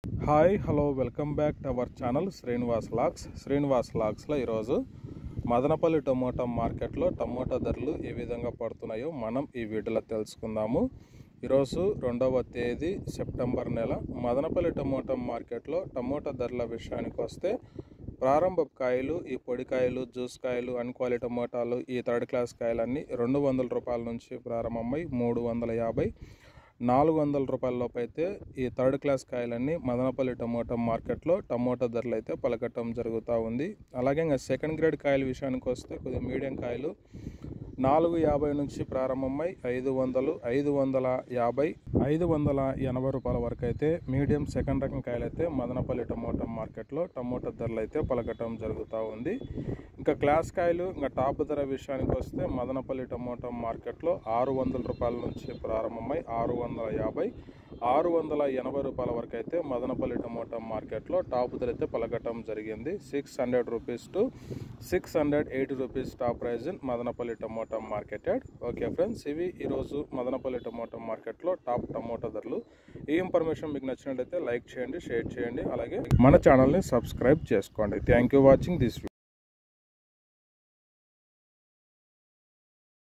Hi hello welcome back to our channel Srinivas వ్లాగ్స్లో ఈరోజు Madanapalle tomato మార్కెట్లో టమోటా ధరలు ఏ విధంగా పడుతున్నాయో మనం ఈ వీడియోలో తెలుసుకుందాము. ఈరోజు 2వ తేదీ సెప్టెంబర్ నెల. మదనపల్లి టమోటా మార్కెట్లో టమోటా ధరల విషయానికి వస్తే ప్రారంభ కాయలు, ఈ పొడికాయలు, జ్యూస్ కాయలు, అన్క్వాలిటీ టమోటాలు, ఈ థర్డ్ క్లాస్ కాయలన్నీ 200 రూపాయల నుంచి ప్రారంభమై 350, 400 రూపాయల లోపు అయితే ఈ థర్డ్ క్లాస్ కాయలన్నీ మదనపల్లి టమోటా మార్కెట్లో టమోటా ధరలు అయితే పలకటం జరుగుతూ ఉంది. అలాగే ఇంకా సెకండ్ గ్రేడ్ కాయల విషయానికి వస్తే కొద్దిగా మీడియం కాయలు 450 నుంచి ప్రారంభమై 500, 550, 580 రూపాయల వరకు అయితే మీడియం సెకండ్ రకం కాయలు అయితే మదనపల్లి టమోటా మార్కెట్లో టమోటా ధరలు అయితే పలకటం జరుగుతూ ఉంది. ఇంకా క్లాస్ కాయలు ఇంకా టాప్ ధర విషయానికి వస్తే మదనపల్లి టమోటా మార్కెట్లో 600 రూపాయల నుంచి ప్రారంభమై 650, 680 రూపాయల వరకు అయితే మదనపల్లి టమోటా మార్కెట్లో టాప్ ధర అయితే పలకటం జరిగింది. 600 rupees to 680 rupees top prize in Madanapalle tomato marketed. Okay friends, ఇవి ఈరోజు మదనపల్లి టమోటా మార్కెట్లో టాప్ టమోటా ధరలు. ఈ ఇన్ఫర్మేషన్ మీకు నచ్చినట్లయితే లైక్ చేయండి, షేర్ చేయండి, అలాగే మన ఛానల్ని సబ్స్క్రైబ్ చేసుకోండి. Thank you watching this video.